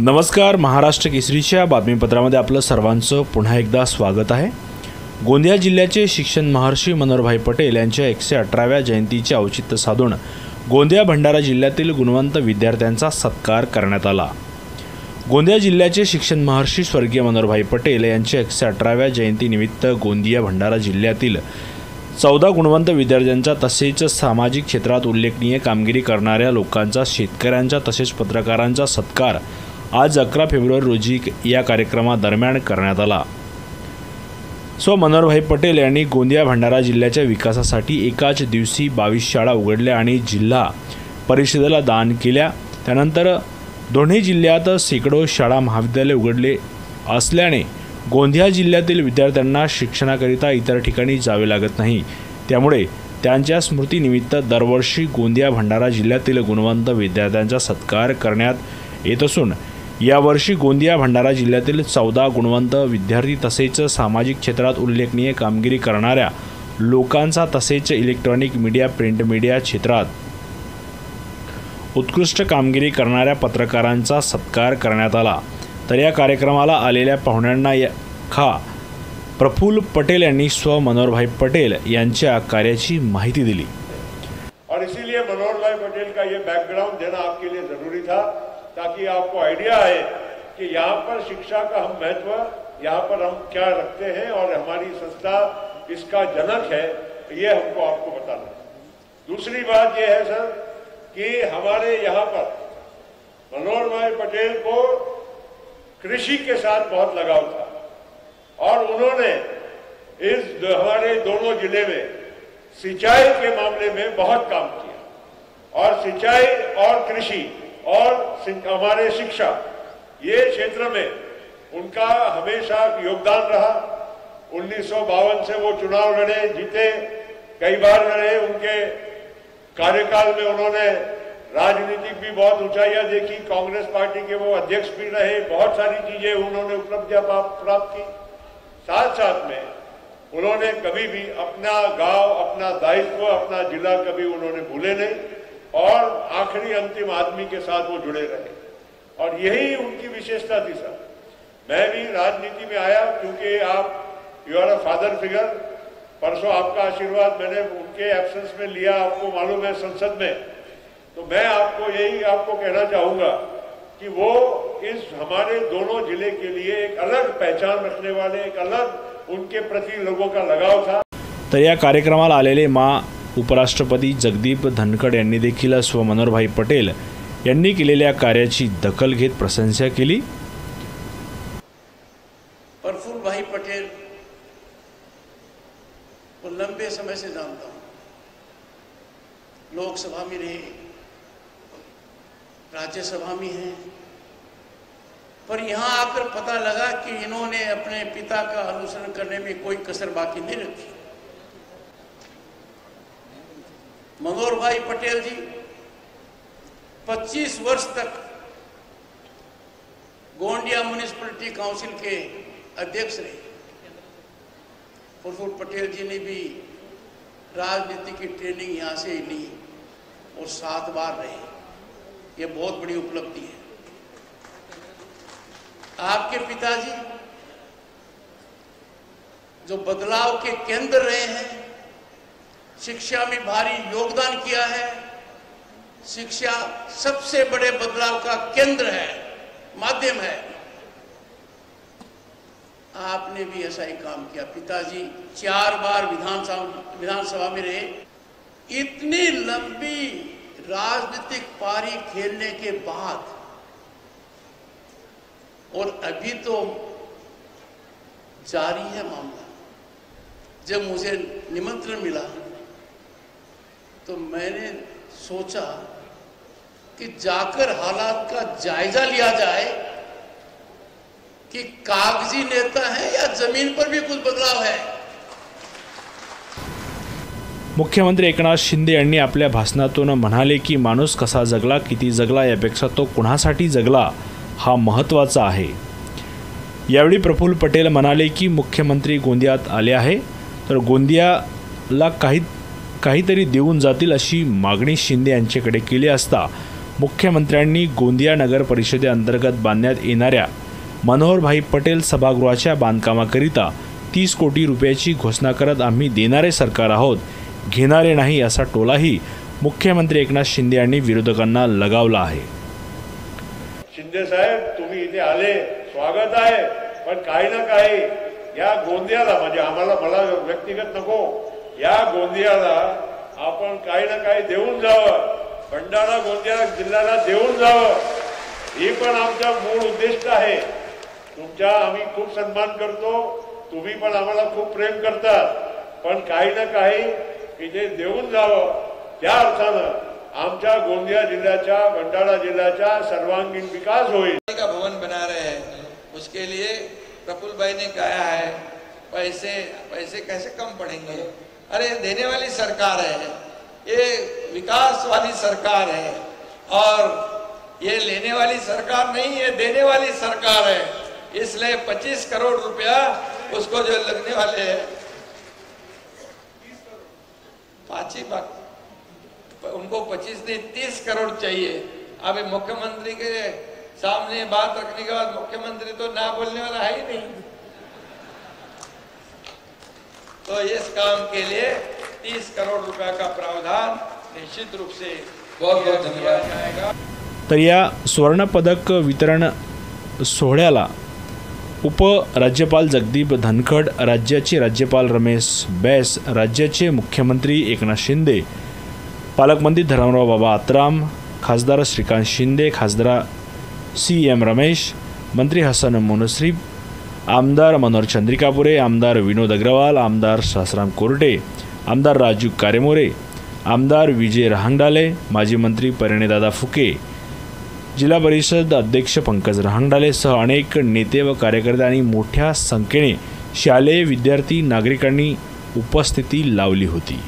नमस्कार, महाराष्ट्र केसरीच्या बातमीपत्रामध्ये आपलं सर्वांचं पुन्हा एकदा स्वागत आहे। गोंदिया जिल्ह्याचे शिक्षण महर्षी मनोहरभाई पटेल यांच्या 118व्या जयंतीचे औचित्य साधून गोंदिया भंडारा जिल्ह्यातील गुणवंत विद्यार्थ्यांचा सत्कार करण्यात आला। गोंदिया जिल्ह्याचे शिक्षण महर्षी स्वर्गीय मनोहरभाई पटेल यांच्या 118व्या जयंतीनिमित्त गोंदिया भंडारा जिल्ह्यातील 14 गुणवंत विद्यार्थ्यांचा तसेच सामाजिक क्षेत्रात उल्लेखनीय कामगिरी करणाऱ्या लोकांचा, शेतकऱ्यांचा तसेच पत्रकारांचा सत्कार आज 11 फेब्रुवारी रोजी या कार्यक्रमादरम्यान करण्यात आला। मनोहरभाई पटेल यांनी गोंदिया भंडारा जिल्ह्याच्या विकासासाठी एकाच दिवशी 22 शाळा उघडल्या आणि जिल्हा परिषदेला दान केल्या। त्यानंतर दोन्ही जिल्ह्यात शेकडो शाळा महाविद्यालय उघडले असल्याने गोंदिया जिल्ह्यातील विद्यार्थ्यांना शिक्षणाकरिता इतर ठिकाणी जावे लागत नाही। त्यामुळे त्यांच्या स्मृतीनिमित्त दरवर्षी गोंदिया भंडारा जिल्ह्यातील गुणवंत विद्यार्थ्यांचा सत्कार करण्यात येत असून यावर्षी गोंदिया भंडारा जिल्ह्यातील 14 गुणवंत विद्यार्थी तसेच सामाजिक क्षेत्रात उल्लेखनीय कामगिरी करणाऱ्या लोकांचा तसेच इलेक्ट्रॉनिक मीडिया, प्रिंट मीडिया क्षेत्रात उत्कृष्ट कामगिरी करणाऱ्या पत्रकारांचा सत्कार करण्यात आला। तर या कार्यक्रमाला आलेल्या पाहुण्यांना प्रफुल्ल पटेल यांनी मनोहरभाई पटेल यांच्या कार्याची माहिती दिली। और इसीलिए मनोहरभाई पटेल का ये बैकग्राउंड देना आपके लिए जरूरी था, ताकि आपको आइडिया है कि यहाँ पर शिक्षा का हम महत्व, यहाँ पर हम क्या रखते हैं और हमारी संस्था इसका जनक है, ये हमको आपको बताना है। दूसरी बात ये है सर कि हमारे यहाँ पर मनोहरभाई पटेल को कृषि के साथ बहुत लगाव था और उन्होंने हमारे दोनों जिले में सिंचाई के मामले में बहुत काम किया और सिंचाई और कृषि और हमारे शिक्षा ये क्षेत्र में उनका हमेशा योगदान रहा। 1952 से वो चुनाव लड़े, जीते, कई बार लड़े। उनके कार्यकाल में उन्होंने राजनीतिक भी बहुत ऊंचाइयां देखी, कांग्रेस पार्टी के वो अध्यक्ष भी रहे, बहुत सारी चीजें उन्होंने उपलब्धियां प्राप्त की। साथ साथ में उन्होंने कभी भी अपना गांव, अपना दायित्व, अपना जिला कभी उन्होंने भूले नहीं और आखिरी अंतिम आदमी के साथ वो जुड़े रहे और यही उनकी विशेषता थी सर। मैं भी राजनीति में आया क्योंकि आप you are a father figure. परसों आपका आशीर्वाद मैंने उनके एब्सेंस में लिया, आपको मालूम है, संसद में। तो मैं आपको कहना चाहूंगा कि वो इस हमारे दोनों जिले के लिए एक अलग पहचान रखने वाले, एक अलग उनके प्रति लोगों का लगाव था। तर या कार्यक्रमाला आलेले उपराष्ट्रपती जगदीप धनखड यांनी देखील मनोहरभाई पटेल यांनी केलेल्या कार्याची दखल घेत प्रशंसा केली। प्रफुल्ल भाई पटेल को लंबे समय से जानता हूं, लोकसभा में रहे, राज्यसभा में हैं, पर यहां आकर पता लगा कि इन्होंने अपने पिता का अनुसरण करने में कोई कसर बाकी नहीं रखी। मनोहरभाई पटेल जी 25 वर्ष तक गोंदिया म्युनिसिपलिटी काउंसिल के अध्यक्ष रहे। प्रफुल्ल पटेल जी ने भी राजनीति की ट्रेनिंग यहाँ से ली और 7 बार रहे। ये बहुत बड़ी उपलब्धि है। आपके पिताजी जो बदलाव के केंद्र रहे हैं, शिक्षा में भारी योगदान किया है। शिक्षा सबसे बड़े बदलाव का केंद्र है, माध्यम है। आपने भी ऐसा ही काम किया। पिताजी 4 बार विधानसभा में रहे। इतनी लंबी राजनीतिक पारी खेलने के बाद और अभी तो जारी है मामला। जब मुझे निमंत्रण मिला तो मैंने सोचा कि जाकर हालात का जायजा लिया जाए कि कागजी नेता है या जमीन पर भी कुछ बदलाव है। मुख्यमंत्री एकनाथ शिंदे यांनी आपल्या भाषणातून म्हणाले की माणूस कसा जगला, किती जगला यापेक्षा तो कुणासाठी जगला हा महत्त्वाचा आहे। यावेळी प्रफुल्ल पटेल म्हणाले की मुख्यमंत्री गोंदियात आले आहे तर गोंदियाला काहीतरी देऊन जातील अशी मागणी शिंदे यांच्याकडे केली असता मुख्यमंत्र्यांनी गोंदिया नगर परिषदेअंतर्गत बांधण्यात येणाऱ्या मनोहरभाई पटेल सभागृहाच्या बांधकामाकरिता 30 कोटी रुपयाची घोषणा करत आम्ही देणारे सरकार आहोत, घेणारे नाही असा टोलाही मुख्यमंत्री एकनाथ शिंदे यांनी विरोधकांना लगावला आहे. शिंदे साहेब, तुम्ही इथे आले, स्वागत आहे, पण काही ना काही या गोंदियाला, म्हणजे आम्हाला, मला व्यक्तिगत नको, या गोंदियाला आपण काही ना काही देऊन जावं, भंडारा गोंदिया जिल्ह्याला देऊन जावं, ही पण आमचा मूळ उद्दिष्ट आहे. तुमचा आम्ही खूप सन्मान करतो, तुम्ही पण आम्हाला खूप प्रेम करतात, पण काही ना काही इथे देऊन जावं, त्या अर्थानं आमच्या गोंदिया जिल्ह्याचा, भंडारा जिल्ह्याचा सर्वांगीण विकास होईल. का भवन बना रहे हैं, उसके लिए प्रफुल्ल भाई ने कहा है पैसे कैसे कम पड़ेंगे. अरे देने वाली सरकार है, ये विकास वाली सरकार है, और ये लेने वाली सरकार नहीं है, देने वाली सरकार है. इसलिए 25 करोड़ रुपया उसको जो लगने वाले हैं, 5 उनको 25 नहीं 30 करोड़ चाहिए. अभी मुख्यमंत्री के सामने बात रखने के बाद मुख्यमंत्री तो ना बोलने वाला है ही नहीं. तो इस काम के लिए 30 करोड़ रुपया का प्रावधान निश्चित रूप से बहुत धन्यवाद जाएगा. तर या स्वर्ण पदक वितरण सोहळ्याला उपराज्यपाल जगदीप धनखड, राज्याचे राज्यपाल रमेश बैस, राज्याचे मुख्यमंत्री एकनाथ शिंदे, पालकमंत्री धर्मराव बाबा आत्राम, खासदार श्रीकांत शिंदे, खासदार CM रमेश, मंत्री हसन मुनस्रीफ, आमदार मनोहर चंद्रिकापुरे, आमदार विनोद अग्रवाल, आमदार शासराम कोरटे, आमदार राजू कारेमोरे, आमदार विजय रहांगडाले, माजी मंत्री परिणयदादा फुके, जिल्हा परिषद अध्यक्ष पंकज रहांगडाले सह अनेक नेते व कार्यकर्ते आणि मोठ्या संख्येने शालेय विद्यार्थी नागरिकांनी उपस्थिती लावली होती.